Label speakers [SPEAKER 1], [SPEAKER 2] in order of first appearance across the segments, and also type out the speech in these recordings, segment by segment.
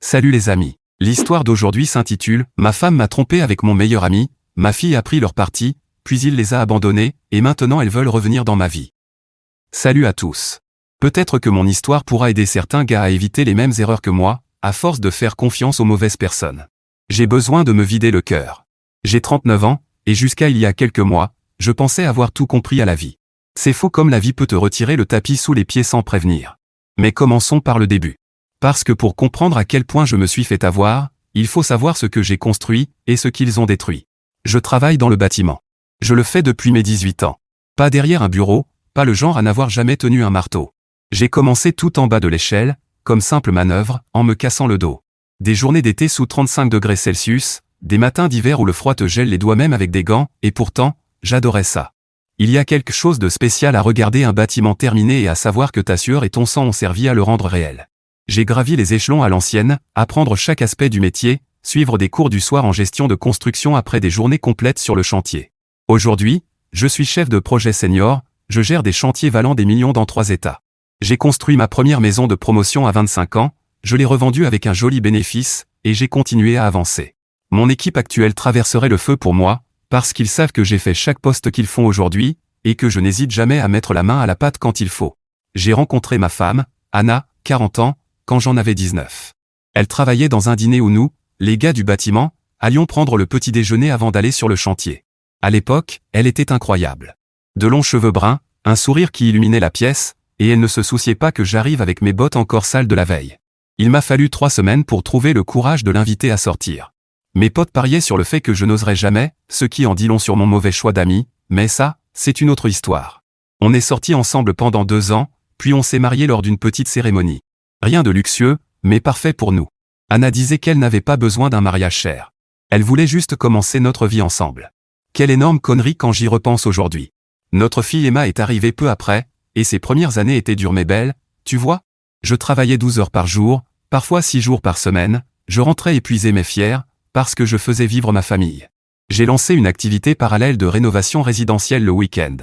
[SPEAKER 1] Salut les amis. L'histoire d'aujourd'hui s'intitule « Ma femme m'a trompé avec mon meilleur ami, ma fille a pris leur parti, puis il les a abandonnés, et maintenant elles veulent revenir dans ma vie. » Salut à tous. Peut-être que mon histoire pourra aider certains gars à éviter les mêmes erreurs que moi, à force de faire confiance aux mauvaises personnes. J'ai besoin de me vider le cœur. J'ai 39 ans, et jusqu'à il y a quelques mois, je pensais avoir tout compris à la vie. C'est faux comme la vie peut te retirer le tapis sous les pieds sans prévenir. Mais commençons par le début. Parce que pour comprendre à quel point je me suis fait avoir, il faut savoir ce que j'ai construit et ce qu'ils ont détruit. Je travaille dans le bâtiment. Je le fais depuis mes 18 ans. Pas derrière un bureau, pas le genre à n'avoir jamais tenu un marteau. J'ai commencé tout en bas de l'échelle, comme simple manœuvre, en me cassant le dos. Des journées d'été sous 35 degrés Celsius, des matins d'hiver où le froid te gèle les doigts même avec des gants, et pourtant, j'adorais ça. Il y a quelque chose de spécial à regarder un bâtiment terminé et à savoir que ta sueur et ton sang ont servi à le rendre réel. J'ai gravi les échelons à l'ancienne, apprendre chaque aspect du métier, suivre des cours du soir en gestion de construction après des journées complètes sur le chantier. Aujourd'hui, je suis chef de projet senior, je gère des chantiers valant des millions dans 3 États. J'ai construit ma première maison de promotion à 25 ans, je l'ai revendue avec un joli bénéfice, et j'ai continué à avancer. Mon équipe actuelle traverserait le feu pour moi, parce qu'ils savent que j'ai fait chaque poste qu'ils font aujourd'hui, et que je n'hésite jamais à mettre la main à la pâte quand il faut. J'ai rencontré ma femme, Anna, 40 ans, quand j'en avais 19. Elle travaillait dans un dîner où nous, les gars du bâtiment, allions prendre le petit déjeuner avant d'aller sur le chantier. À l'époque, elle était incroyable. De longs cheveux bruns, un sourire qui illuminait la pièce, et elle ne se souciait pas que j'arrive avec mes bottes encore sales de la veille. Il m'a fallu 3 semaines pour trouver le courage de l'inviter à sortir. Mes potes pariaient sur le fait que je n'oserais jamais, ce qui en dit long sur mon mauvais choix d'amis, mais ça, c'est une autre histoire. On est sortis ensemble pendant 2 ans, puis on s'est mariés lors d'une petite cérémonie. Rien de luxueux, mais parfait pour nous. Anna disait qu'elle n'avait pas besoin d'un mariage cher. Elle voulait juste commencer notre vie ensemble. Quelle énorme connerie quand j'y repense aujourd'hui. Notre fille Emma est arrivée peu après, et ses premières années étaient dures mais belles, tu vois. Je travaillais 12 heures par jour, parfois 6 jours par semaine, je rentrais épuisé mais fier, parce que je faisais vivre ma famille. J'ai lancé une activité parallèle de rénovation résidentielle le week-end.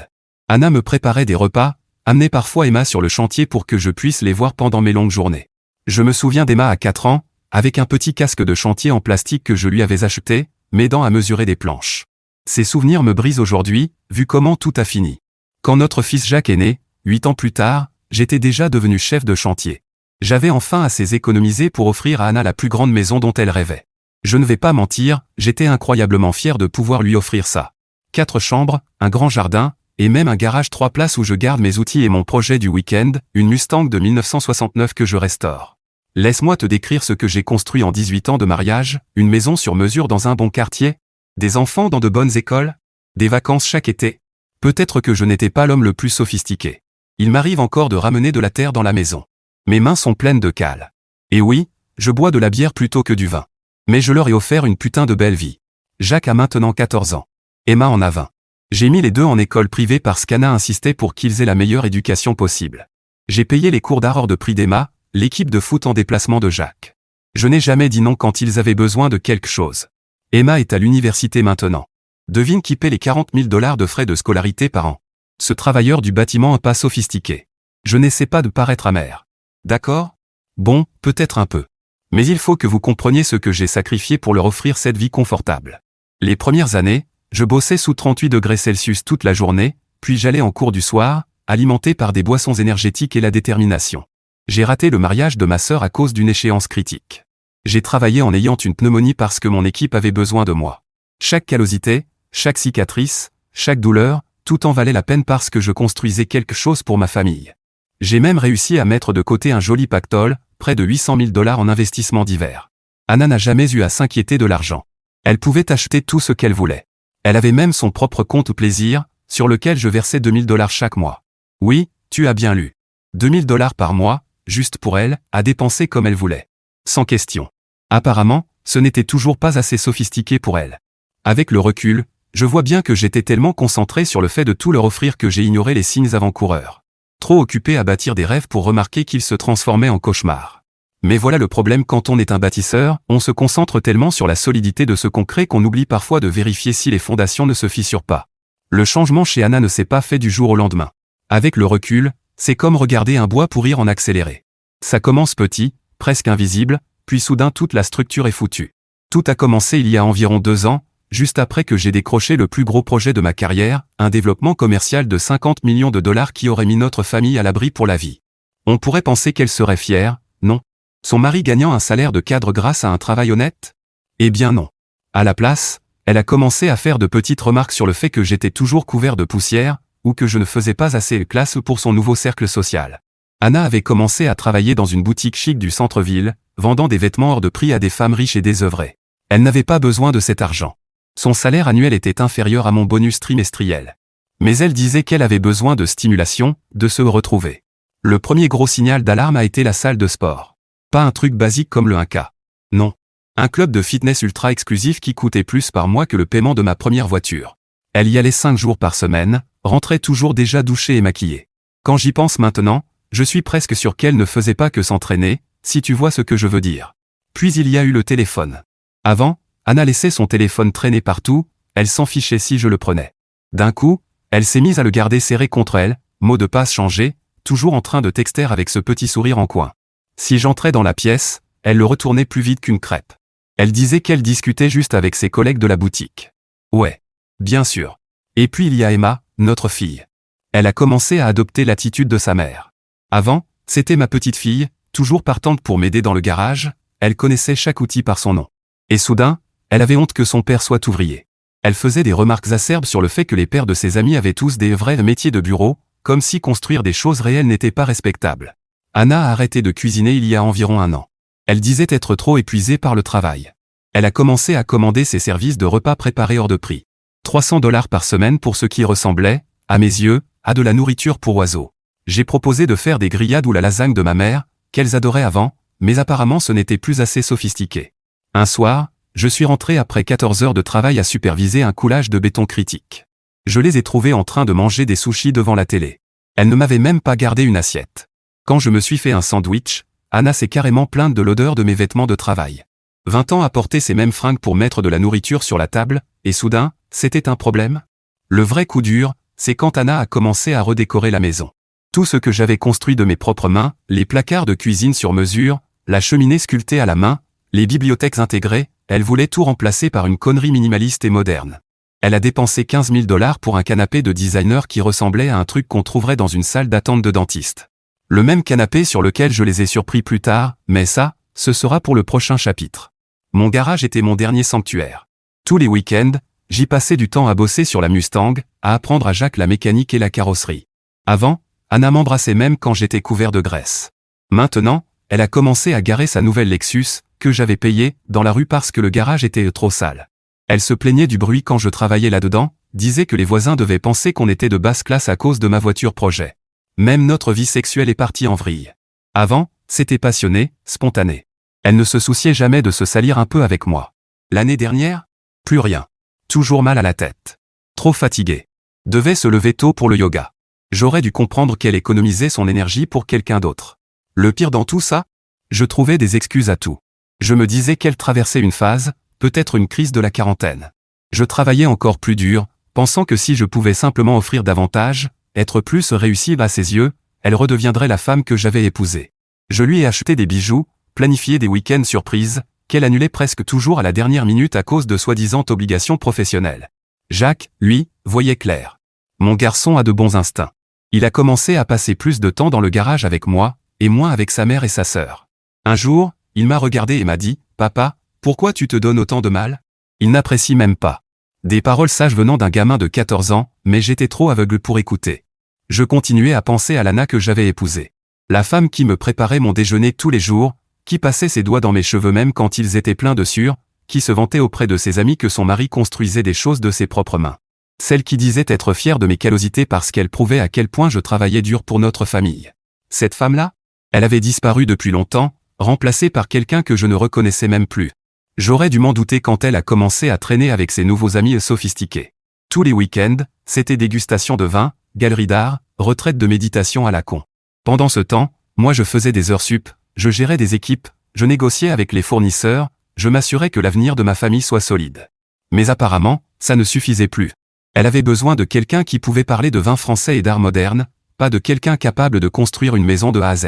[SPEAKER 1] Anna me préparait des repas, amenait parfois Emma sur le chantier pour que je puisse les voir pendant mes longues journées. Je me souviens d'Emma à 4 ans, avec un petit casque de chantier en plastique que je lui avais acheté, m'aidant à mesurer des planches. Ces souvenirs me brisent aujourd'hui, vu comment tout a fini. Quand notre fils Jacques est né, 8 ans plus tard, j'étais déjà devenu chef de chantier. J'avais enfin assez économisé pour offrir à Anna la plus grande maison dont elle rêvait. Je ne vais pas mentir, j'étais incroyablement fier de pouvoir lui offrir ça. 4 chambres, un grand jardin, et même un garage 3 places où je garde mes outils et mon projet du week-end, une Mustang de 1969 que je restaure. Laisse-moi te décrire ce que j'ai construit en 18 ans de mariage, une maison sur mesure dans un bon quartier, des enfants dans de bonnes écoles, des vacances chaque été. Peut-être que je n'étais pas l'homme le plus sophistiqué. Il m'arrive encore de ramener de la terre dans la maison. Mes mains sont pleines de cale. Et oui, je bois de la bière plutôt que du vin. Mais je leur ai offert une putain de belle vie. Jacques a maintenant 14 ans. Emma en a 20. J'ai mis les deux en école privée parce qu'Anna insistait pour qu'ils aient la meilleure éducation possible. J'ai payé les cours d'art hors de prix d'Emma, l'équipe de foot en déplacement de Jacques. Je n'ai jamais dit non quand ils avaient besoin de quelque chose. Emma est à l'université maintenant. Devine qui paie les 40 000 $ de frais de scolarité par an. Ce travailleur du bâtiment un pas sophistiqué. Je n'essaie pas de paraître amer. D'accord? Bon, peut-être un peu. Mais il faut que vous compreniez ce que j'ai sacrifié pour leur offrir cette vie confortable. Les premières années, je bossais sous 38 degrés Celsius toute la journée, puis j'allais en cours du soir, alimenté par des boissons énergétiques et la détermination. J'ai raté le mariage de ma sœur à cause d'une échéance critique. J'ai travaillé en ayant une pneumonie parce que mon équipe avait besoin de moi. Chaque callosité, chaque cicatrice, chaque douleur, tout en valait la peine parce que je construisais quelque chose pour ma famille. J'ai même réussi à mettre de côté un joli pactole, près de 800 000 $ en investissement divers. Anna n'a jamais eu à s'inquiéter de l'argent. Elle pouvait acheter tout ce qu'elle voulait. Elle avait même son propre compte plaisir, sur lequel je versais 2 000 $ chaque mois. Oui, tu as bien lu. 2 000 $ par mois, juste pour elle, à dépenser comme elle voulait. Sans question. Apparemment, ce n'était toujours pas assez sophistiqué pour elle. Avec le recul, je vois bien que j'étais tellement concentré sur le fait de tout leur offrir que j'ai ignoré les signes avant-coureurs. Trop occupé à bâtir des rêves pour remarquer qu'ils se transformaient en cauchemars. Mais voilà le problème quand on est un bâtisseur, on se concentre tellement sur la solidité de ce qu'on crée qu'on oublie parfois de vérifier si les fondations ne se fissurent pas. Le changement chez Anna ne s'est pas fait du jour au lendemain. Avec le recul, c'est comme regarder un bois pourrir en accéléré. Ça commence petit, presque invisible, puis soudain toute la structure est foutue. Tout a commencé il y a environ 2 ans, juste après que j'ai décroché le plus gros projet de ma carrière, un développement commercial de 50 millions de dollars qui aurait mis notre famille à l'abri pour la vie. On pourrait penser qu'elle serait fière, non? Son mari gagnant un salaire de cadre grâce à un travail honnête? Eh bien non. À la place, elle a commencé à faire de petites remarques sur le fait que j'étais toujours couvert de poussière, ou que je ne faisais pas assez classe pour son nouveau cercle social. Anna avait commencé à travailler dans une boutique chic du centre-ville, vendant des vêtements hors de prix à des femmes riches et désœuvrées. Elle n'avait pas besoin de cet argent. Son salaire annuel était inférieur à mon bonus trimestriel. Mais elle disait qu'elle avait besoin de stimulation, de se retrouver. Le premier gros signal d'alarme a été la salle de sport. Pas un truc basique comme le 1K. Non. Un club de fitness ultra exclusif qui coûtait plus par mois que le paiement de ma première voiture. Elle y allait 5 jours par semaine, rentrait toujours déjà douchée et maquillée. Quand j'y pense maintenant, je suis presque sûr qu'elle ne faisait pas que s'entraîner, si tu vois ce que je veux dire. Puis il y a eu le téléphone. Avant, Anna laissait son téléphone traîner partout, elle s'en fichait si je le prenais. D'un coup, elle s'est mise à le garder serré contre elle, mot de passe changé, toujours en train de texter avec ce petit sourire en coin. Si j'entrais dans la pièce, elle le retournait plus vite qu'une crêpe. Elle disait qu'elle discutait juste avec ses collègues de la boutique. Ouais. Bien sûr. Et puis il y a Emma, notre fille. Elle a commencé à adopter l'attitude de sa mère. Avant, c'était ma petite fille, toujours partante pour m'aider dans le garage, elle connaissait chaque outil par son nom. Et soudain, elle avait honte que son père soit ouvrier. Elle faisait des remarques acerbes sur le fait que les pères de ses amis avaient tous des vrais métiers de bureau, comme si construire des choses réelles n'était pas respectable. Anna a arrêté de cuisiner il y a environ 1 an. Elle disait être trop épuisée par le travail. Elle a commencé à commander ses services de repas préparés hors de prix. 300 $ par semaine pour ce qui ressemblait, à mes yeux, à de la nourriture pour oiseaux. J'ai proposé de faire des grillades ou la lasagne de ma mère, qu'elles adoraient avant, mais apparemment ce n'était plus assez sophistiqué. Un soir, je suis rentré après 14 heures de travail à superviser un coulage de béton critique. Je les ai trouvées en train de manger des sushis devant la télé. Elles ne m'avaient même pas gardé une assiette. Quand je me suis fait un sandwich, Anna s'est carrément plainte de l'odeur de mes vêtements de travail. 20 ans à porter ces mêmes fringues pour mettre de la nourriture sur la table, et soudain, c'était un problème? Le vrai coup dur, c'est quand Anna a commencé à redécorer la maison. Tout ce que j'avais construit de mes propres mains, les placards de cuisine sur mesure, la cheminée sculptée à la main, les bibliothèques intégrées, elle voulait tout remplacer par une connerie minimaliste et moderne. Elle a dépensé 15 000 $ pour un canapé de designer qui ressemblait à un truc qu'on trouverait dans une salle d'attente de dentiste. Le même canapé sur lequel je les ai surpris plus tard, mais ça, ce sera pour le prochain chapitre. Mon garage était mon dernier sanctuaire. Tous les week-ends, j'y passais du temps à bosser sur la Mustang, à apprendre à Jacques la mécanique et la carrosserie. Avant, Anna m'embrassait même quand j'étais couvert de graisse. Maintenant, elle a commencé à garer sa nouvelle Lexus, que j'avais payée, dans la rue parce que le garage était trop sale. Elle se plaignait du bruit quand je travaillais là-dedans, disait que les voisins devaient penser qu'on était de basse classe à cause de ma voiture projet. Même notre vie sexuelle est partie en vrille. Avant, c'était passionné, spontané. Elle ne se souciait jamais de se salir un peu avec moi. L'année dernière, plus rien. Toujours mal à la tête. Trop fatiguée. Devait se lever tôt pour le yoga. J'aurais dû comprendre qu'elle économisait son énergie pour quelqu'un d'autre. Le pire dans tout ça, je trouvais des excuses à tout. Je me disais qu'elle traversait une phase, peut-être une crise de la quarantaine. Je travaillais encore plus dur, pensant que si je pouvais simplement offrir davantage, être plus réussi à ses yeux, elle redeviendrait la femme que j'avais épousée. Je lui ai acheté des bijoux, planifié des week-ends surprises, qu'elle annulait presque toujours à la dernière minute à cause de soi-disant obligations professionnelles. Jacques, lui, voyait clair. Mon garçon a de bons instincts. Il a commencé à passer plus de temps dans le garage avec moi, et moins avec sa mère et sa sœur. Un jour, il m'a regardé et m'a dit « Papa, pourquoi tu te donnes autant de mal ?» Il n'apprécie même pas. Des paroles sages venant d'un gamin de 14 ans, mais j'étais trop aveugle pour écouter. Je continuais à penser à l'Anna que j'avais épousée. La femme qui me préparait mon déjeuner tous les jours, qui passait ses doigts dans mes cheveux même quand ils étaient pleins de sueur, qui se vantait auprès de ses amis que son mari construisait des choses de ses propres mains. Celle qui disait être fière de mes callosités parce qu'elle prouvait à quel point je travaillais dur pour notre famille. Cette femme-là, elle avait disparu depuis longtemps, remplacée par quelqu'un que je ne reconnaissais même plus. J'aurais dû m'en douter quand elle a commencé à traîner avec ses nouveaux amis sophistiqués. Tous les week-ends, c'était dégustation de vin, galerie d'art, retraite de méditation à la con. Pendant ce temps, moi je faisais des heures sup, je gérais des équipes, je négociais avec les fournisseurs, je m'assurais que l'avenir de ma famille soit solide. Mais apparemment, ça ne suffisait plus. Elle avait besoin de quelqu'un qui pouvait parler de vin français et d'art moderne, pas de quelqu'un capable de construire une maison de A à Z.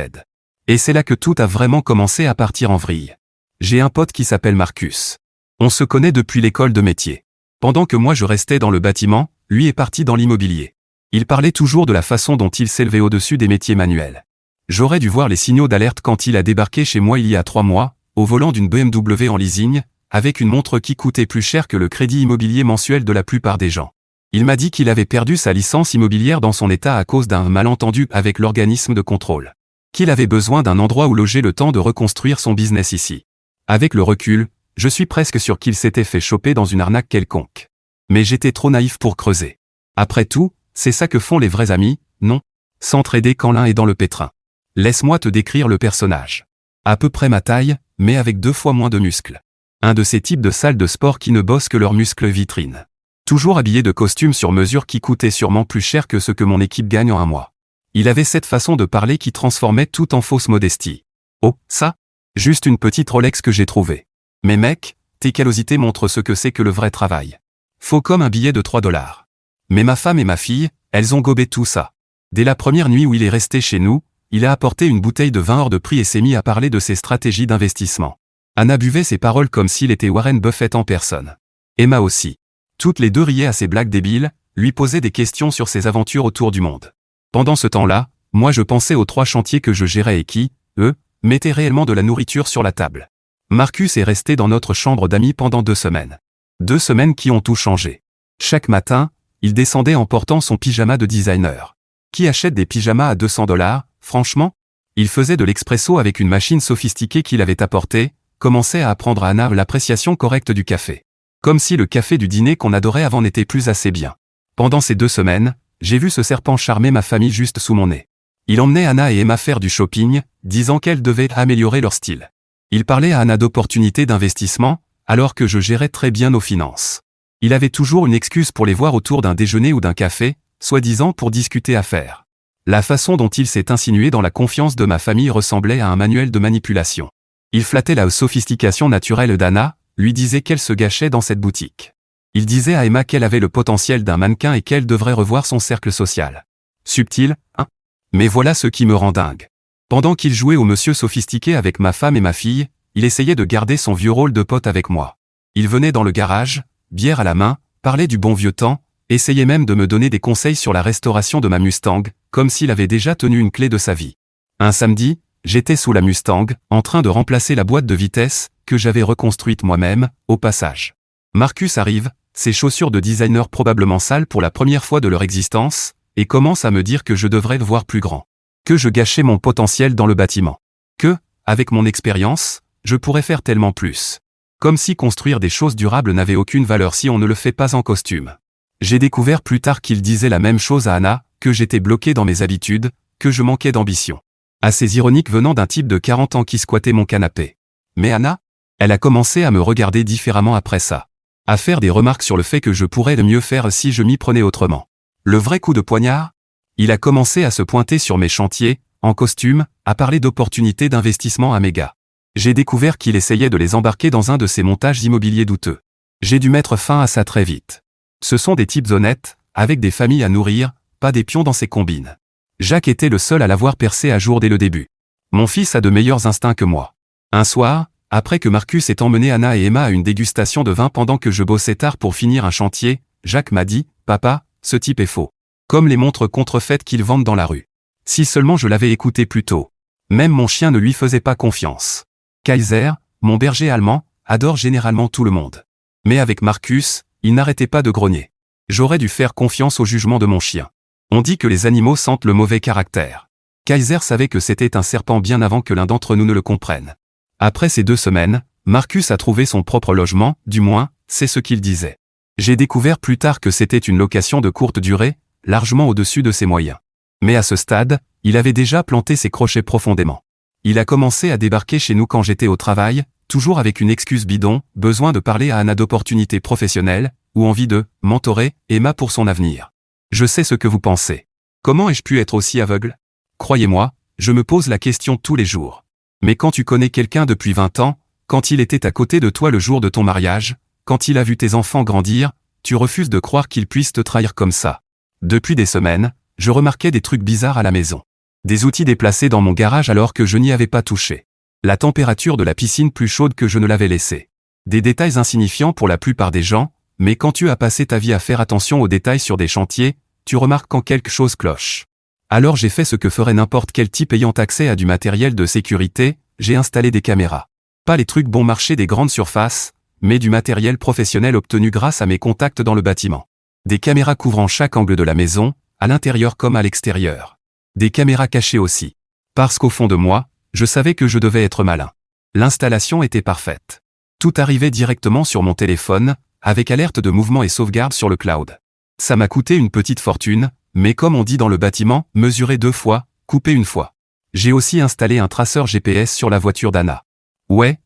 [SPEAKER 1] Et c'est là que tout a vraiment commencé à partir en vrille. J'ai un pote qui s'appelle Marcus. On se connaît depuis l'école de métier. Pendant que moi je restais dans le bâtiment, lui est parti dans l'immobilier. Il parlait toujours de la façon dont il s'élevait au-dessus des métiers manuels. J'aurais dû voir les signaux d'alerte quand il a débarqué chez moi il y a 3 mois, au volant d'une BMW en leasing, avec une montre qui coûtait plus cher que le crédit immobilier mensuel de la plupart des gens. Il m'a dit qu'il avait perdu sa licence immobilière dans son état à cause d'un malentendu avec l'organisme de contrôle. Qu'il avait besoin d'un endroit où loger le temps de reconstruire son business ici. Avec le recul, je suis presque sûr qu'il s'était fait choper dans une arnaque quelconque. Mais j'étais trop naïf pour creuser. Après tout, c'est ça que font les vrais amis, non? S'entraider quand l'un est dans le pétrin. Laisse-moi te décrire le personnage. À peu près ma taille, mais avec 2 fois moins de muscles. Un de ces types de salles de sport qui ne bossent que leurs muscles vitrines. Toujours habillé de costumes sur mesure qui coûtaient sûrement plus cher que ce que mon équipe gagne en un mois. Il avait cette façon de parler qui transformait tout en fausse modestie. Oh, ça? Juste une petite Rolex que j'ai trouvée. Mais mec, tes callosités montrent ce que c'est que le vrai travail. Faux comme un billet de 3 $. Mais ma femme et ma fille, elles ont gobé tout ça. Dès la première nuit où il est resté chez nous, il a apporté une bouteille de vin hors de prix et s'est mis à parler de ses stratégies d'investissement. Anna buvait ses paroles comme s'il était Warren Buffett en personne. Emma aussi. Toutes les deux riaient à ses blagues débiles, lui posaient des questions sur ses aventures autour du monde. Pendant ce temps-là, moi je pensais aux 3 chantiers que je gérais et qui, eux, mettaient réellement de la nourriture sur la table. Marcus est resté dans notre chambre d'amis pendant 2 semaines. 2 semaines qui ont tout changé. Chaque matin, il descendait en portant son pyjama de designer. Qui achète des pyjamas à 200 $, franchement? Il faisait de l'expresso avec une machine sophistiquée qu'il avait apportée, commençait à apprendre à Anna l'appréciation correcte du café. Comme si le café du dîner qu'on adorait avant n'était plus assez bien. Pendant ces 2 semaines, j'ai vu ce serpent charmer ma famille juste sous mon nez. Il emmenait Anna et Emma faire du shopping, disant qu'elles devaient améliorer leur style. Il parlait à Anna d'opportunités d'investissement, alors que je gérais très bien nos finances. Il avait toujours une excuse pour les voir autour d'un déjeuner ou d'un café, soi-disant pour discuter affaires. La façon dont il s'est insinué dans la confiance de ma famille ressemblait à un manuel de manipulation. Il flattait la sophistication naturelle d'Anna, lui disait qu'elle se gâchait dans cette boutique. Il disait à Emma qu'elle avait le potentiel d'un mannequin et qu'elle devrait revoir son cercle social. Subtil, hein? Mais voilà ce qui me rend dingue. Pendant qu'il jouait au monsieur sophistiqué avec ma femme et ma fille, il essayait de garder son vieux rôle de pote avec moi. Il venait dans le garage, bière à la main, parlait du bon vieux temps, essayait même de me donner des conseils sur la restauration de ma Mustang, comme s'il avait déjà tenu une clé de sa vie. Un samedi, j'étais sous la Mustang, en train de remplacer la boîte de vitesse, que j'avais reconstruite moi-même, au passage. Marcus arrive, ses chaussures de designer probablement sales pour la première fois de leur existence, et commence à me dire que je devrais le voir plus grand. Que je gâchais mon potentiel dans le bâtiment. Que, avec mon expérience, je pourrais faire tellement plus. Comme si construire des choses durables n'avait aucune valeur si on ne le fait pas en costume. J'ai découvert plus tard qu'il disait la même chose à Anna, que j'étais bloqué dans mes habitudes, que je manquais d'ambition. Assez ironique venant d'un type de 40 ans qui squattait mon canapé. Mais Anna? Elle a commencé à me regarder différemment après ça. À faire des remarques sur le fait que je pourrais le mieux faire si je m'y prenais autrement. Le vrai coup de poignard? Il a commencé à se pointer sur mes chantiers, en costume, à parler d'opportunités d'investissement à mes gars. J'ai découvert qu'il essayait de les embarquer dans un de ces montages immobiliers douteux. J'ai dû mettre fin à ça très vite. Ce sont des types honnêtes, avec des familles à nourrir, pas des pions dans ces combines. Jacques était le seul à l'avoir percé à jour dès le début. Mon fils a de meilleurs instincts que moi. Un soir, après que Marcus ait emmené Anna et Emma à une dégustation de vin pendant que je bossais tard pour finir un chantier, Jacques m'a dit « Papa, ce type est faux. Comme les montres contrefaites qu'ils vendent dans la rue. Si seulement je l'avais écouté plus tôt. Même mon chien ne lui faisait pas confiance. Kaiser, mon berger allemand, adore généralement tout le monde. Mais avec Marcus, il n'arrêtait pas de grogner. J'aurais dû faire confiance au jugement de mon chien. On dit que les animaux sentent le mauvais caractère. Kaiser savait que c'était un serpent bien avant que l'un d'entre nous ne le comprenne. Après ces 2 semaines, Marcus a trouvé son propre logement, du moins, c'est ce qu'il disait. J'ai découvert plus tard que c'était une location de courte durée, largement au-dessus de ses moyens. Mais à ce stade, il avait déjà planté ses crochets profondément. Il a commencé à débarquer chez nous quand j'étais au travail, toujours avec une excuse bidon, besoin de parler à Anna d'opportunités professionnelles, ou envie de mentorer Emma pour son avenir. Je sais ce que vous pensez. Comment ai-je pu être aussi aveugle? Croyez-moi, je me pose la question tous les jours. Mais quand tu connais quelqu'un depuis 20 ans, quand il était à côté de toi le jour de ton mariage, quand il a vu tes enfants grandir, tu refuses de croire qu'il puisse te trahir comme ça. Depuis des semaines, je remarquais des trucs bizarres à la maison. Des outils déplacés dans mon garage alors que je n'y avais pas touché. La température de la piscine plus chaude que je ne l'avais laissée. Des détails insignifiants pour la plupart des gens, mais quand tu as passé ta vie à faire attention aux détails sur des chantiers, tu remarques quand quelque chose cloche. Alors j'ai fait ce que ferait n'importe quel type ayant accès à du matériel de sécurité, j'ai installé des caméras. Pas les trucs bon marché des grandes surfaces, mais du matériel professionnel obtenu grâce à mes contacts dans le bâtiment. Des caméras couvrant chaque angle de la maison, à l'intérieur comme à l'extérieur. Des caméras cachées aussi. Parce qu'au fond de moi, je savais que je devais être malin. L'installation était parfaite. Tout arrivait directement sur mon téléphone, avec alerte de mouvement et sauvegarde sur le cloud. Ça m'a coûté une petite fortune, mais comme on dit dans le bâtiment, mesurer 2 fois, couper 1 fois. J'ai aussi installé un traceur GPS sur la voiture d'Anna. Ouais,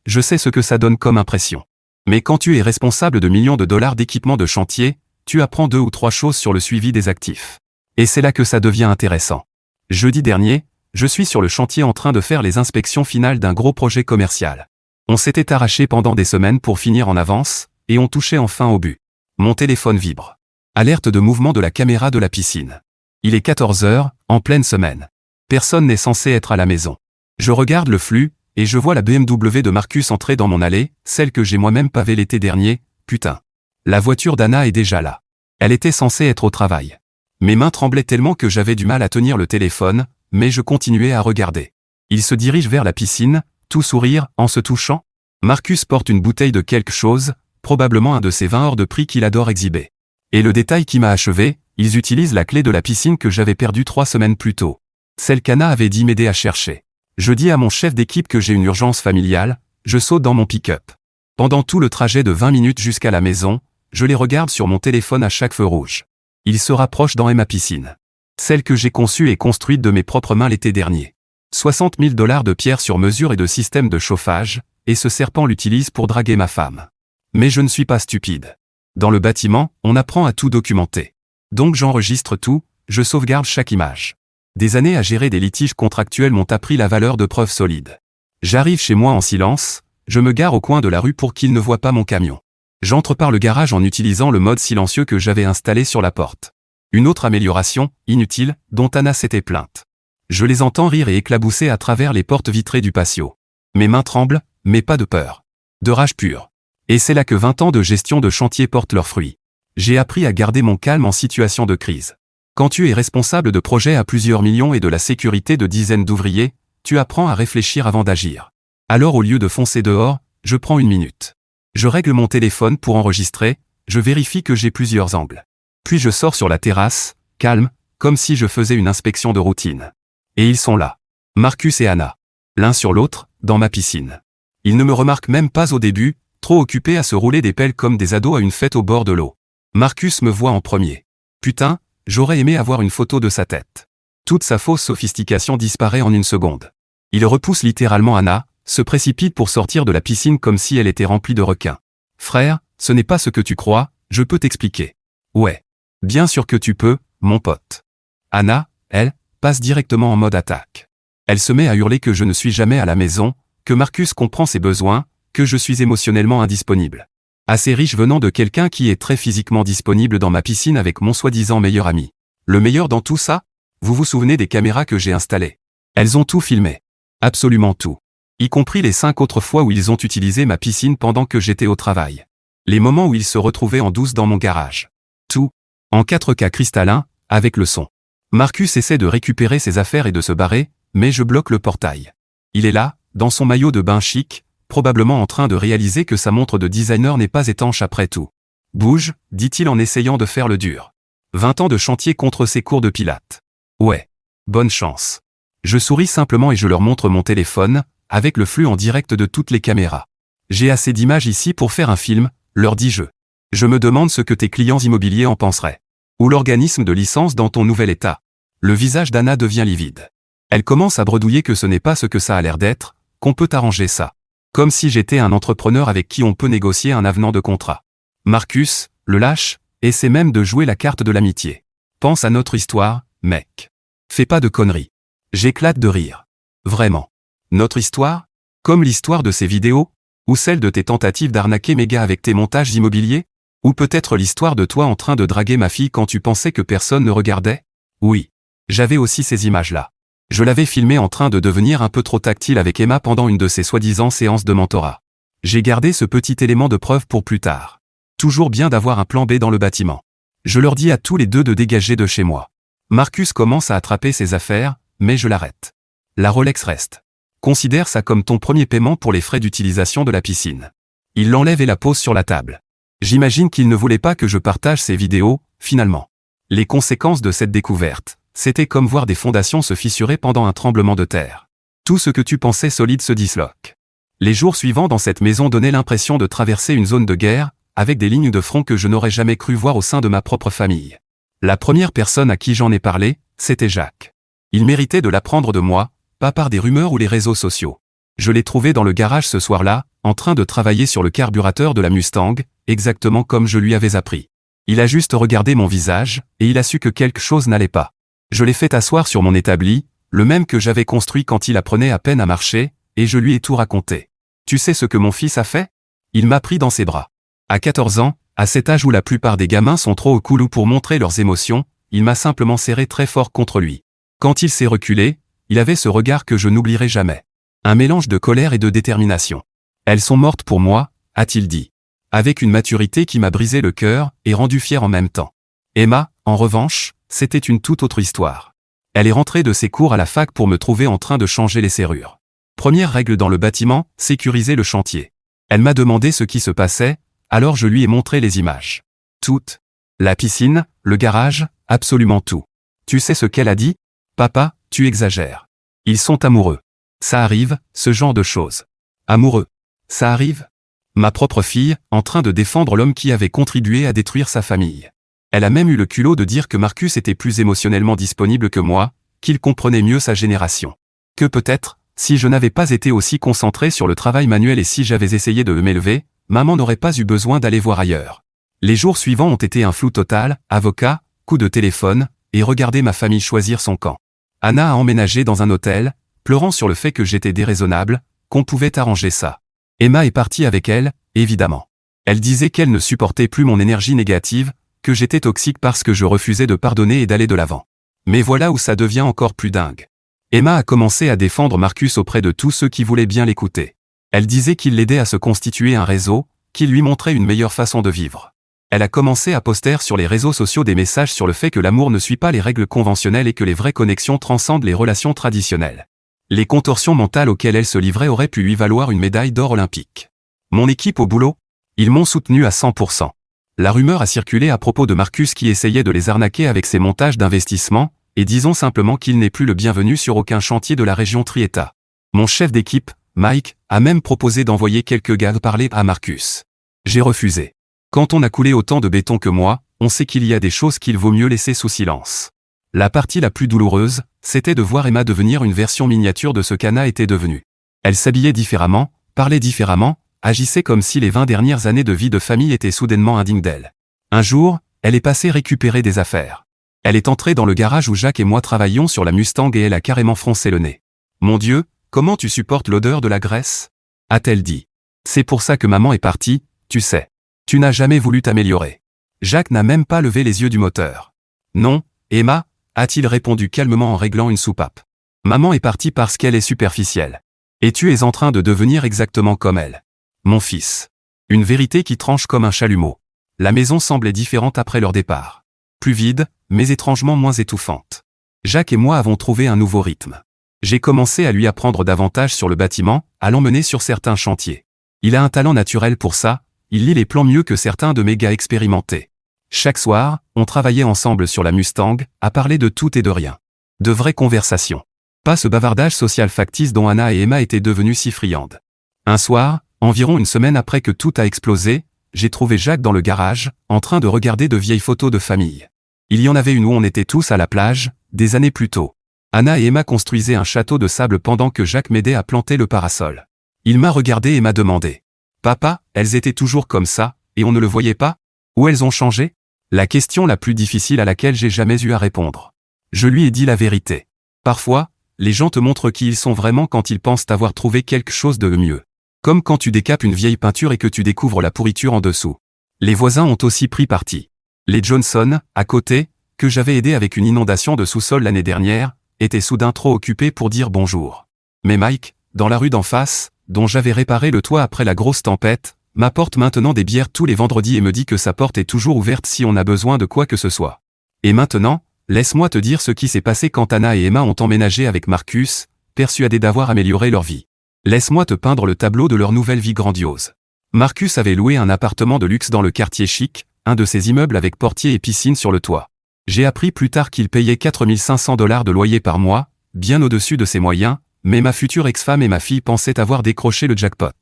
[SPEAKER 1] je sais ce que ça donne comme impression. Mais quand tu es responsable de millions de dollars d'équipement de chantier, tu apprends 2 ou 3 choses sur le suivi des actifs. Et c'est là que ça devient intéressant. Jeudi dernier, je suis sur le chantier en train de faire les inspections finales d'un gros projet commercial. On s'était arraché pendant des semaines pour finir en avance, et on touchait enfin au but. Mon téléphone vibre. Alerte de mouvement de la caméra de la piscine. Il est 14 h, en pleine semaine. Personne n'est censé être à la maison. Je regarde le flux, et je vois la BMW de Marcus entrer dans mon allée, celle que j'ai moi-même pavée l'été dernier, putain. La voiture d'Anna est déjà là. Elle était censée être au travail. Mes mains tremblaient tellement que j'avais du mal à tenir le téléphone, mais je continuais à regarder. Il se dirige vers la piscine, tout sourire, en se touchant. Marcus porte une bouteille de quelque chose, probablement un de ces vins hors de prix qu'il adore exhiber. Et le détail qui m'a achevé, ils utilisent la clé de la piscine que j'avais perdue 3 semaines plus tôt. Celle qu'Anna avait dit m'aider à chercher. Je dis à mon chef d'équipe que j'ai une urgence familiale, je saute dans mon pick-up. Pendant tout le trajet de 20 minutes jusqu'à la maison, je les regarde sur mon téléphone à chaque feu rouge. Ils se rapprochent dans ma piscine. Celle que j'ai conçue et construite de mes propres mains l'été dernier. 60 000 $ de pierres sur mesure et de système de chauffage, et ce serpent l'utilise pour draguer ma femme. Mais je ne suis pas stupide. Dans le bâtiment, on apprend à tout documenter. Donc j'enregistre tout, je sauvegarde chaque image. Des années à gérer des litiges contractuels m'ont appris la valeur de preuves solides. J'arrive chez moi en silence, je me gare au coin de la rue pour qu'ils ne voient pas mon camion. J'entre par le garage en utilisant le mode silencieux que j'avais installé sur la porte. Une autre amélioration, inutile, dont Anna s'était plainte. Je les entends rire et éclabousser à travers les portes vitrées du patio. Mes mains tremblent, mais pas de peur. De rage pure. Et c'est là que 20 ans de gestion de chantier portent leurs fruits. J'ai appris à garder mon calme en situation de crise. Quand tu es responsable de projets à plusieurs millions et de la sécurité de dizaines d'ouvriers, tu apprends à réfléchir avant d'agir. Alors au lieu de foncer dehors, je prends 1 minute. Je règle mon téléphone pour enregistrer, je vérifie que j'ai plusieurs angles. Puis je sors sur la terrasse, calme, comme si je faisais une inspection de routine. Et ils sont là. Marcus et Anna. L'un sur l'autre, dans ma piscine. Ils ne me remarquent même pas au début, trop occupés à se rouler des pelles comme des ados à une fête au bord de l'eau. Marcus me voit en premier. Putain, j'aurais aimé avoir une photo de sa tête. Toute sa fausse sophistication disparaît en 1 seconde. Il repousse littéralement Anna, se précipite pour sortir de la piscine comme si elle était remplie de requins. Frère, ce n'est pas ce que tu crois, je peux t'expliquer. Ouais. Bien sûr que tu peux, mon pote. Anna, elle, passe directement en mode attaque. Elle se met à hurler que je ne suis jamais à la maison, que Marcus comprend ses besoins, que je suis émotionnellement indisponible. Assez riche venant de quelqu'un qui est très physiquement disponible dans ma piscine avec mon soi-disant meilleur ami. Le meilleur dans tout ça? Vous vous souvenez des caméras que j'ai installées? Elles ont tout filmé. Absolument tout. Y compris les 5 autres fois où ils ont utilisé ma piscine pendant que j'étais au travail. Les moments où ils se retrouvaient en douce dans mon garage. Tout. En 4K cristallin, avec le son. Marcus essaie de récupérer ses affaires et de se barrer, mais je bloque le portail. Il est là, dans son maillot de bain chic, probablement en train de réaliser que sa montre de designer n'est pas étanche après tout. Bouge, dit-il en essayant de faire le dur. 20 ans de chantier contre ses cours de pilates. Ouais. Bonne chance. Je souris simplement et je leur montre mon téléphone, avec le flux en direct de toutes les caméras. J'ai assez d'images ici pour faire un film, leur dis-je. Je me demande ce que tes clients immobiliers en penseraient. Ou l'organisme de licence dans ton nouvel état. Le visage d'Anna devient livide. Elle commence à bredouiller que ce n'est pas ce que ça a l'air d'être, qu'on peut arranger ça. Comme si j'étais un entrepreneur avec qui on peut négocier un avenant de contrat. Marcus, le lâche, essaie même de jouer la carte de l'amitié. Pense à notre histoire, mec. Fais pas de conneries. J'éclate de rire. Vraiment. Notre histoire? Comme l'histoire de ces vidéos? Ou celle de tes tentatives d'arnaquer mes gars avec tes montages immobiliers? Ou peut-être l'histoire de toi en train de draguer ma fille quand tu pensais que personne ne regardait? Oui. J'avais aussi ces images-là. Je l'avais filmé en train de devenir un peu trop tactile avec Emma pendant une de ses soi-disant séances de mentorat. J'ai gardé ce petit élément de preuve pour plus tard. Toujours bien d'avoir un plan B dans le bâtiment. Je leur dis à tous les deux de dégager de chez moi. Marcus commence à attraper ses affaires, mais je l'arrête. La Rolex reste. Considère ça comme ton premier paiement pour les frais d'utilisation de la piscine. Il l'enlève et la pose sur la table. J'imagine qu'il ne voulait pas que je partage ces vidéos, finalement. Les conséquences de cette découverte, c'était comme voir des fondations se fissurer pendant un tremblement de terre. Tout ce que tu pensais solide se disloque. Les jours suivants dans cette maison donnaient l'impression de traverser une zone de guerre, avec des lignes de front que je n'aurais jamais cru voir au sein de ma propre famille. La première personne à qui j'en ai parlé, c'était Jacques. Il méritait de l'apprendre de moi, pas par des rumeurs ou les réseaux sociaux. Je l'ai trouvé dans le garage ce soir-là, en train de travailler sur le carburateur de la Mustang, exactement comme je lui avais appris. Il a juste regardé mon visage, et il a su que quelque chose n'allait pas. Je l'ai fait asseoir sur mon établi, le même que j'avais construit quand il apprenait à peine à marcher, et je lui ai tout raconté. Tu sais ce que mon fils a fait? Il m'a pris dans ses bras. À 14 ans, à cet âge où la plupart des gamins sont trop au coulou pour montrer leurs émotions, il m'a simplement serré très fort contre lui. Quand il s'est reculé, il avait ce regard que je n'oublierai jamais. Un mélange de colère et de détermination. Elles sont mortes pour moi, a-t-il dit. Avec une maturité qui m'a brisé le cœur et rendu fier en même temps. Emma, en revanche, c'était une toute autre histoire. Elle est rentrée de ses cours à la fac pour me trouver en train de changer les serrures. Première règle dans le bâtiment, sécuriser le chantier. Elle m'a demandé ce qui se passait, alors je lui ai montré les images. Toutes. La piscine, le garage, absolument tout. Tu sais ce qu'elle a dit? Papa, tu exagères. Ils sont amoureux. Ça arrive, ce genre de choses. Amoureux. Ça arrive? Ma propre fille, en train de défendre l'homme qui avait contribué à détruire sa famille. Elle a même eu le culot de dire que Marcus était plus émotionnellement disponible que moi, qu'il comprenait mieux sa génération. Que peut-être, si je n'avais pas été aussi concentré sur le travail manuel et si j'avais essayé de m'élever, maman n'aurait pas eu besoin d'aller voir ailleurs. Les jours suivants ont été un flou total, avocat, coup de téléphone, et regarder ma famille choisir son camp. Anna a emménagé dans un hôtel, pleurant sur le fait que j'étais déraisonnable, qu'on pouvait arranger ça. Emma est partie avec elle, évidemment. Elle disait qu'elle ne supportait plus mon énergie négative, que j'étais toxique parce que je refusais de pardonner et d'aller de l'avant. Mais voilà où ça devient encore plus dingue. Emma a commencé à défendre Marcus auprès de tous ceux qui voulaient bien l'écouter. Elle disait qu'il l'aidait à se constituer un réseau, qu'il lui montrait une meilleure façon de vivre. Elle a commencé à poster sur les réseaux sociaux des messages sur le fait que l'amour ne suit pas les règles conventionnelles et que les vraies connexions transcendent les relations traditionnelles. Les contorsions mentales auxquelles elle se livrait auraient pu lui valoir une médaille d'or olympique. Mon équipe au boulot? Ils m'ont soutenu à 100%. La rumeur a circulé à propos de Marcus qui essayait de les arnaquer avec ses montages d'investissement, et disons simplement qu'il n'est plus le bienvenu sur aucun chantier de la région Trietta. Mon chef d'équipe, Mike, a même proposé d'envoyer quelques gars parler à Marcus. J'ai refusé. Quand on a coulé autant de béton que moi, on sait qu'il y a des choses qu'il vaut mieux laisser sous silence. La partie la plus douloureuse, c'était de voir Emma devenir une version miniature de ce qu'Anna était devenue. Elle s'habillait différemment, parlait différemment, agissait comme si les 20 dernières années de vie de famille étaient soudainement indignes d'elle. Un jour, elle est passée récupérer des affaires. Elle est entrée dans le garage où Jacques et moi travaillions sur la Mustang et elle a carrément froncé le nez. « Mon Dieu, comment tu supportes l'odeur de la graisse ?» a-t-elle dit. « C'est pour ça que maman est partie, tu sais. Tu n'as jamais voulu t'améliorer. » Jacques n'a même pas levé les yeux du moteur. « Non, Emma ?» a-t-il répondu calmement en réglant une soupape. « Maman est partie parce qu'elle est superficielle. Et tu es en train de devenir exactement comme elle. Mon fils. » Une vérité qui tranche comme un chalumeau. La maison semblait différente après leur départ. Plus vide, mais étrangement moins étouffante. Jacques et moi avons trouvé un nouveau rythme. J'ai commencé à lui apprendre davantage sur le bâtiment, à l'emmener sur certains chantiers. Il a un talent naturel pour ça, il lit les plans mieux que certains de mes gars expérimentés. Chaque soir, on travaillait ensemble sur la Mustang, à parler de tout et de rien. De vraies conversations. Pas ce bavardage social factice dont Anna et Emma étaient devenues si friandes. Un soir, environ une semaine après que tout a explosé, j'ai trouvé Jacques dans le garage, en train de regarder de vieilles photos de famille. Il y en avait une où on était tous à la plage, des années plus tôt. Anna et Emma construisaient un château de sable pendant que Jacques m'aidait à planter le parasol. Il m'a regardé et m'a demandé. « Papa, elles étaient toujours comme ça, et on ne le voyait pas? Où elles ont changé ?» La question la plus difficile à laquelle j'ai jamais eu à répondre. Je lui ai dit la vérité. Parfois, les gens te montrent qui ils sont vraiment quand ils pensent avoir trouvé quelque chose de mieux. Comme quand tu décapes une vieille peinture et que tu découvres la pourriture en dessous. Les voisins ont aussi pris parti. Les Johnson, à côté, que j'avais aidé avec une inondation de sous-sol l'année dernière, était soudain trop occupé pour dire bonjour. Mais Mike, dans la rue d'en face, dont j'avais réparé le toit après la grosse tempête, m'apporte maintenant des bières tous les vendredis et me dit que sa porte est toujours ouverte si on a besoin de quoi que ce soit. Et maintenant, laisse-moi te dire ce qui s'est passé quand Anna et Emma ont emménagé avec Marcus, persuadés d'avoir amélioré leur vie. Laisse-moi te peindre le tableau de leur nouvelle vie grandiose. Marcus avait loué un appartement de luxe dans le quartier chic, un de ces immeubles avec portier et piscine sur le toit. J'ai appris plus tard qu'il payait 4 500 $ de loyer par mois, bien au-dessus de ses moyens, mais ma future ex-femme et ma fille pensaient avoir décroché le jackpot.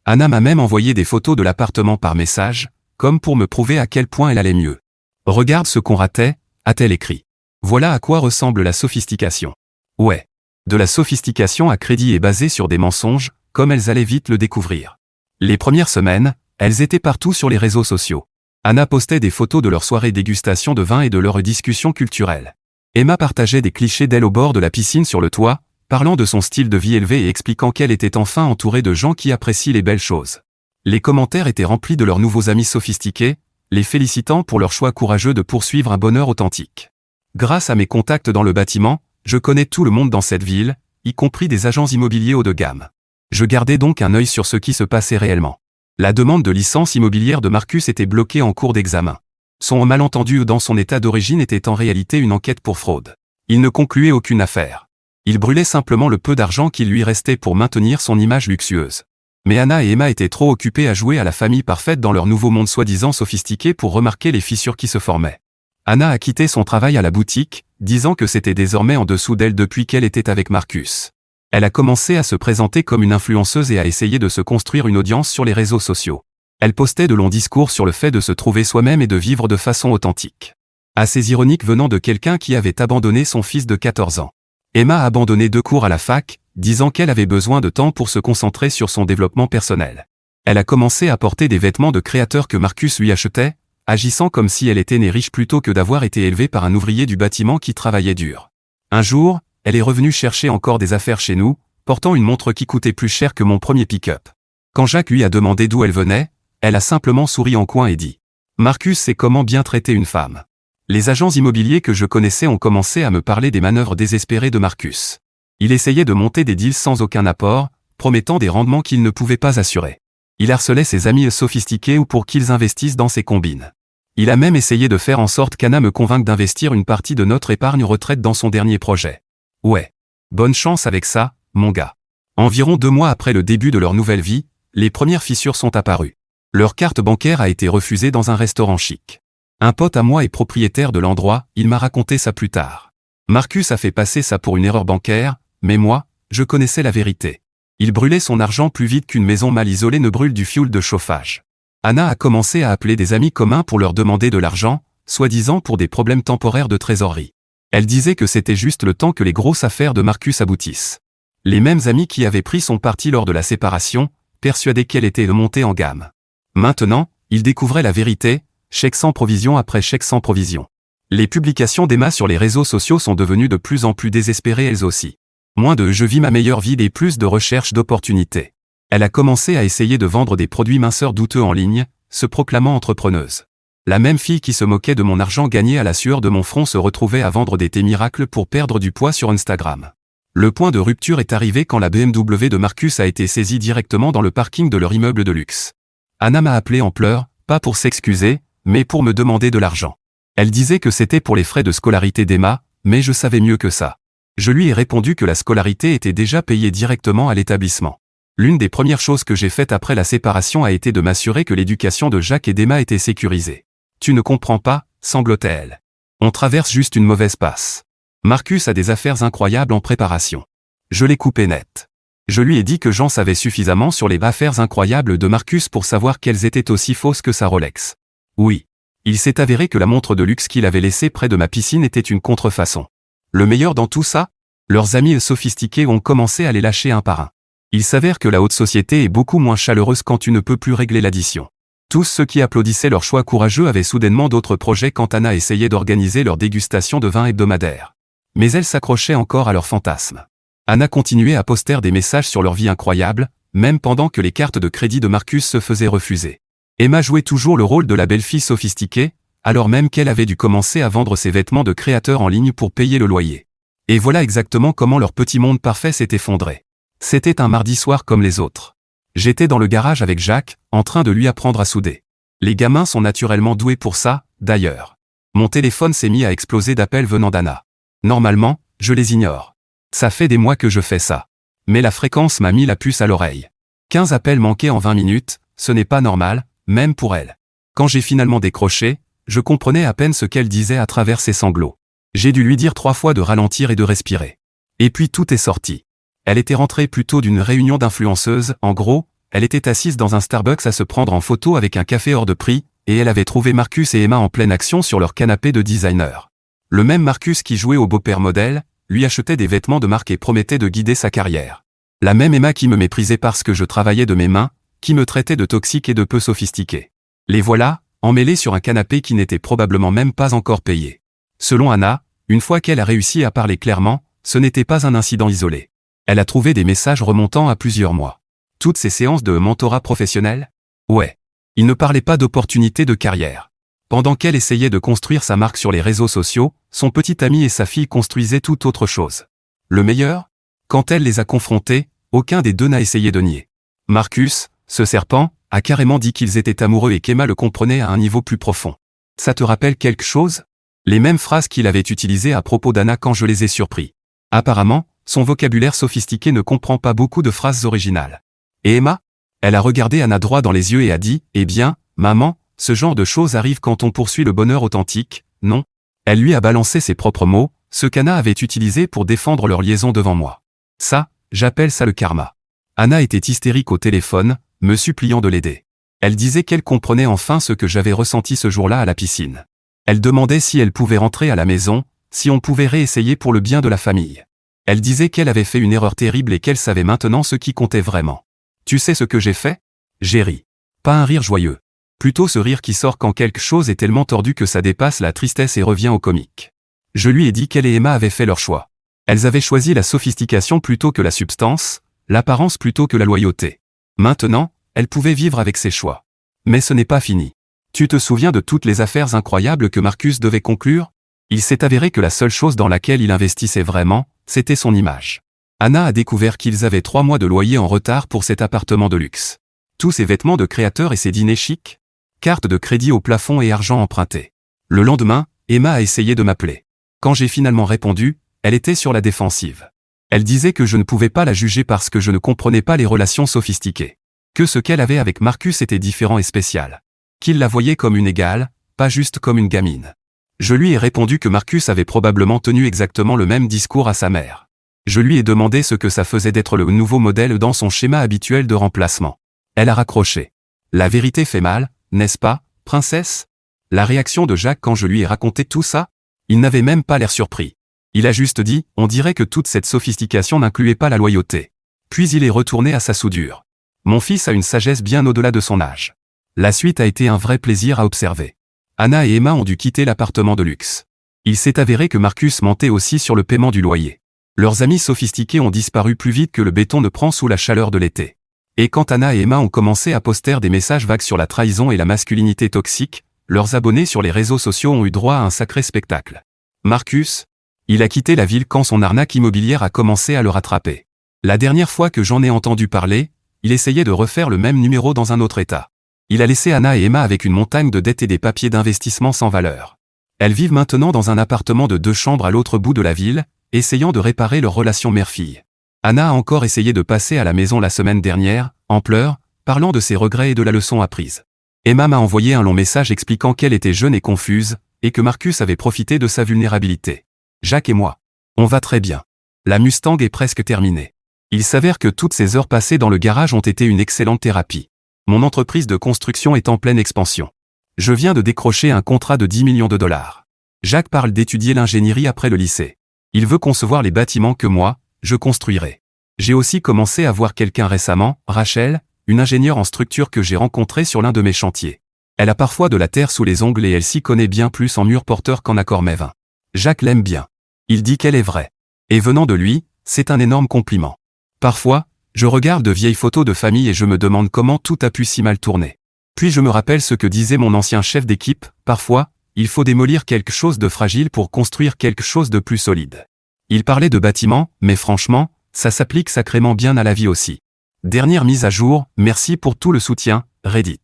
[SPEAKER 1] Anna m'a même envoyé des photos de l'appartement par message, comme pour me prouver à quel point elle allait mieux. « Regarde ce qu'on ratait », a-t-elle écrit. Voilà à quoi ressemble la sophistication. Ouais. De la sophistication à crédit et basée sur des mensonges, comme elles allaient vite le découvrir. Les premières semaines, elles étaient partout sur les réseaux sociaux. Anna postait des photos de leur soirée dégustation de vin et de leurs discussions culturelles. Emma partageait des clichés d'elle au bord de la piscine sur le toit, parlant de son style de vie élevé et expliquant qu'elle était enfin entourée de gens qui apprécient les belles choses. Les commentaires étaient remplis de leurs nouveaux amis sophistiqués, les félicitant pour leur choix courageux de poursuivre un bonheur authentique. Grâce à mes contacts dans le bâtiment, je connais tout le monde dans cette ville, y compris des agents immobiliers haut de gamme. Je gardais donc un œil sur ce qui se passait réellement. La demande de licence immobilière de Marcus était bloquée en cours d'examen. Son malentendu dans son état d'origine était en réalité une enquête pour fraude. Il ne concluait aucune affaire. Il brûlait simplement le peu d'argent qu'il lui restait pour maintenir son image luxueuse. Mais Anna et Emma étaient trop occupées à jouer à la famille parfaite dans leur nouveau monde soi-disant sophistiqué pour remarquer les fissures qui se formaient. Anna a quitté son travail à la boutique, disant que c'était désormais en dessous d'elle depuis qu'elle était avec Marcus. Elle a commencé à se présenter comme une influenceuse et à essayer de se construire une audience sur les réseaux sociaux. Elle postait de longs discours sur le fait de se trouver soi-même et de vivre de façon authentique. Assez ironique venant de quelqu'un qui avait abandonné son fils de 14 ans. Emma a abandonné 2 cours à la fac, disant qu'elle avait besoin de temps pour se concentrer sur son développement personnel. Elle a commencé à porter des vêtements de créateurs que Marcus lui achetait, agissant comme si elle était née riche plutôt que d'avoir été élevée par un ouvrier du bâtiment qui travaillait dur. Un jour, elle est revenue chercher encore des affaires chez nous, portant une montre qui coûtait plus cher que mon premier pick-up. Quand Jacques lui a demandé d'où elle venait, elle a simplement souri en coin et dit « Marcus sait comment bien traiter une femme ». Les agents immobiliers que je connaissais ont commencé à me parler des manœuvres désespérées de Marcus. Il essayait de monter des deals sans aucun apport, promettant des rendements qu'il ne pouvait pas assurer. Il harcelait ses amis sophistiqués ou pour qu'ils investissent dans ses combines. Il a même essayé de faire en sorte qu'Anna me convainque d'investir une partie de notre épargne retraite dans son dernier projet. Ouais. Bonne chance avec ça, mon gars. Environ 2 mois après le début de leur nouvelle vie, les premières fissures sont apparues. Leur carte bancaire a été refusée dans un restaurant chic. Un pote à moi est propriétaire de l'endroit, il m'a raconté ça plus tard. Marcus a fait passer ça pour une erreur bancaire, mais moi, je connaissais la vérité. Il brûlait son argent plus vite qu'une maison mal isolée ne brûle du fioul de chauffage. Anna a commencé à appeler des amis communs pour leur demander de l'argent, soi-disant pour des problèmes temporaires de trésorerie. Elle disait que c'était juste le temps que les grosses affaires de Marcus aboutissent. Les mêmes amis qui avaient pris son parti lors de la séparation, persuadés qu'elle était montée en gamme. Maintenant, ils découvraient la vérité, chèque sans provision après chèque sans provision. Les publications d'Emma sur les réseaux sociaux sont devenues de plus en plus désespérées elles aussi. Moins de « je vis ma meilleure vie » et plus de recherche d'opportunités. Elle a commencé à essayer de vendre des produits minceurs douteux en ligne, se proclamant entrepreneuse. La même fille qui se moquait de mon argent gagné à la sueur de mon front se retrouvait à vendre des thés miracles pour perdre du poids sur Instagram. Le point de rupture est arrivé quand la BMW de Marcus a été saisie directement dans le parking de leur immeuble de luxe. Anna m'a appelé en pleurs, pas pour s'excuser, mais pour me demander de l'argent. Elle disait que c'était pour les frais de scolarité d'Emma, mais je savais mieux que ça. Je lui ai répondu que la scolarité était déjà payée directement à l'établissement. L'une des premières choses que j'ai faites après la séparation a été de m'assurer que l'éducation de Jacques et d'Emma était sécurisée. Tu ne comprends pas, sanglotait-elle. On traverse juste une mauvaise passe. Marcus a des affaires incroyables en préparation. Je l'ai coupé net. Je lui ai dit que j'en savais suffisamment sur les affaires incroyables de Marcus pour savoir qu'elles étaient aussi fausses que sa Rolex. Oui. Il s'est avéré que la montre de luxe qu'il avait laissée près de ma piscine était une contrefaçon. Le meilleur dans tout ça, leurs amis sophistiqués ont commencé à les lâcher un par un. Il s'avère que la haute société est beaucoup moins chaleureuse quand tu ne peux plus régler l'addition. Tous ceux qui applaudissaient leur choix courageux avaient soudainement d'autres projets quand Anna essayait d'organiser leur dégustation de vin hebdomadaire. Mais elle s'accrochait encore à leurs fantasmes. Anna continuait à poster des messages sur leur vie incroyable, même pendant que les cartes de crédit de Marcus se faisaient refuser. Emma jouait toujours le rôle de la belle-fille sophistiquée, alors même qu'elle avait dû commencer à vendre ses vêtements de créateur en ligne pour payer le loyer. Et voilà exactement comment leur petit monde parfait s'est effondré. C'était un mardi soir comme les autres. J'étais dans le garage avec Jacques, en train de lui apprendre à souder. Les gamins sont naturellement doués pour ça, d'ailleurs. Mon téléphone s'est mis à exploser d'appels venant d'Anna. Normalement, je les ignore. Ça fait des mois que je fais ça. Mais la fréquence m'a mis la puce à l'oreille. 15 appels manqués en 20 minutes, ce n'est pas normal, même pour elle. Quand j'ai finalement décroché, je comprenais à peine ce qu'elle disait à travers ses sanglots. J'ai dû lui dire 3 fois de ralentir et de respirer. Et puis tout est sorti. Elle était rentrée plutôt d'une réunion d'influenceuses, en gros, elle était assise dans un Starbucks à se prendre en photo avec un café hors de prix, et elle avait trouvé Marcus et Emma en pleine action sur leur canapé de designer. Le même Marcus qui jouait au beau-père modèle, lui achetait des vêtements de marque et promettait de guider sa carrière. La même Emma qui me méprisait parce que je travaillais de mes mains, qui me traitait de toxique et de peu sophistiqué. Les voilà, emmêlés sur un canapé qui n'était probablement même pas encore payé. Selon Anna, une fois qu'elle a réussi à parler clairement, ce n'était pas un incident isolé. Elle a trouvé des messages remontant à plusieurs mois. Toutes ces séances de mentorat professionnel? Ouais. Il ne parlait pas d'opportunités de carrière. Pendant qu'elle essayait de construire sa marque sur les réseaux sociaux, son petit ami et sa fille construisaient tout autre chose. Le meilleur? Quand elle les a confrontés, aucun des deux n'a essayé de nier. Marcus, ce serpent, a carrément dit qu'ils étaient amoureux et qu'Emma le comprenait à un niveau plus profond. Ça te rappelle quelque chose? Les mêmes phrases qu'il avait utilisées à propos d'Anna quand je les ai surpris. Apparemment, son vocabulaire sophistiqué ne comprend pas beaucoup de phrases originales. Et Emma? Elle a regardé Anna droit dans les yeux et a dit, « Eh bien, maman, ce genre de choses arrive quand on poursuit le bonheur authentique, non ?» Elle lui a balancé ses propres mots, ce qu'Anna avait utilisé pour défendre leur liaison devant moi. Ça, j'appelle ça le karma. Anna était hystérique au téléphone, me suppliant de l'aider. Elle disait qu'elle comprenait enfin ce que j'avais ressenti ce jour-là à la piscine. Elle demandait si elle pouvait rentrer à la maison, si on pouvait réessayer pour le bien de la famille. Elle disait qu'elle avait fait une erreur terrible et qu'elle savait maintenant ce qui comptait vraiment. Tu sais ce que j'ai fait? J'ai ri. Pas un rire joyeux. Plutôt ce rire qui sort quand quelque chose est tellement tordu que ça dépasse la tristesse et revient au comique. Je lui ai dit qu'elle et Emma avaient fait leur choix. Elles avaient choisi la sophistication plutôt que la substance, l'apparence plutôt que la loyauté. Maintenant, elles pouvaient vivre avec ces choix. Mais ce n'est pas fini. Tu te souviens de toutes les affaires incroyables que Marcus devait conclure? Il s'est avéré que la seule chose dans laquelle il investissait vraiment, c'était son image. Anna a découvert qu'ils avaient 3 mois de loyer en retard pour cet appartement de luxe. Tous ses vêtements de créateur et ses dîners chics, cartes de crédit au plafond et argent emprunté. Le lendemain, Emma a essayé de m'appeler. Quand j'ai finalement répondu, elle était sur la défensive. Elle disait que je ne pouvais pas la juger parce que je ne comprenais pas les relations sophistiquées. Que ce qu'elle avait avec Marcus était différent et spécial. Qu'il la voyait comme une égale, pas juste comme une gamine. Je lui ai répondu que Marcus avait probablement tenu exactement le même discours à sa mère. Je lui ai demandé ce que ça faisait d'être le nouveau modèle dans son schéma habituel de remplacement. Elle a raccroché. La vérité fait mal, n'est-ce pas, princesse? La réaction de Jacques quand je lui ai raconté tout ça? Il n'avait même pas l'air surpris. Il a juste dit, on dirait que toute cette sophistication n'incluait pas la loyauté. Puis il est retourné à sa soudure. Mon fils a une sagesse bien au-delà de son âge. La suite a été un vrai plaisir à observer. Anna et Emma ont dû quitter l'appartement de luxe. Il s'est avéré que Marcus mentait aussi sur le paiement du loyer. Leurs amis sophistiqués ont disparu plus vite que le béton ne prend sous la chaleur de l'été. Et quand Anna et Emma ont commencé à poster des messages vagues sur la trahison et la masculinité toxique, leurs abonnés sur les réseaux sociaux ont eu droit à un sacré spectacle. Marcus? Il a quitté la ville quand son arnaque immobilière a commencé à le rattraper. La dernière fois que j'en ai entendu parler, il essayait de refaire le même numéro dans un autre état. Il a laissé Anna et Emma avec une montagne de dettes et des papiers d'investissement sans valeur. Elles vivent maintenant dans un appartement de 2 chambres à l'autre bout de la ville, essayant de réparer leur relation mère-fille. Anna a encore essayé de passer à la maison la semaine dernière, en pleurs, parlant de ses regrets et de la leçon apprise. Emma m'a envoyé un long message expliquant qu'elle était jeune et confuse, et que Marcus avait profité de sa vulnérabilité. Jacques et moi. On va très bien. La Mustang est presque terminée. Il s'avère que toutes ces heures passées dans le garage ont été une excellente thérapie. Mon entreprise de construction est en pleine expansion. Je viens de décrocher un contrat de 10 millions de dollars. Jacques parle d'étudier l'ingénierie après le lycée. Il veut concevoir les bâtiments que moi, je construirai. J'ai aussi commencé à voir quelqu'un récemment, Rachel, une ingénieure en structure que j'ai rencontrée sur l'un de mes chantiers. Elle a parfois de la terre sous les ongles et elle s'y connaît bien plus en mur porteur qu'en accord mévin. Jacques l'aime bien. Il dit qu'elle est vraie. Et venant de lui, c'est un énorme compliment. Parfois, je regarde de vieilles photos de famille et je me demande comment tout a pu si mal tourner. Puis je me rappelle ce que disait mon ancien chef d'équipe, parfois, il faut démolir quelque chose de fragile pour construire quelque chose de plus solide. Il parlait de bâtiments, mais franchement, ça s'applique sacrément bien à la vie aussi. Dernière mise à jour, merci pour tout le soutien, Reddit.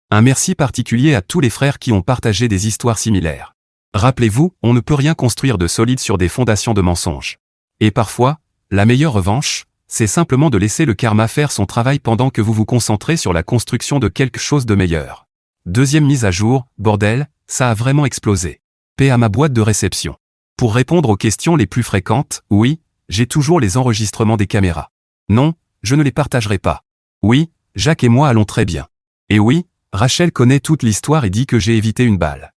[SPEAKER 1] Un merci particulier à tous les frères qui ont partagé des histoires similaires. Rappelez-vous, on ne peut rien construire de solide sur des fondations de mensonges. Et parfois, la meilleure revanche, c'est simplement de laisser le karma faire son travail pendant que vous vous concentrez sur la construction de quelque chose de meilleur. Deuxième mise à jour, bordel, ça a vraiment explosé. Paix à ma boîte de réception. Pour répondre aux questions les plus fréquentes, oui, j'ai toujours les enregistrements des caméras. Non, je ne les partagerai pas. Oui, Jacques et moi allons très bien. Et oui, Rachel connaît toute l'histoire et dit que j'ai évité une balle.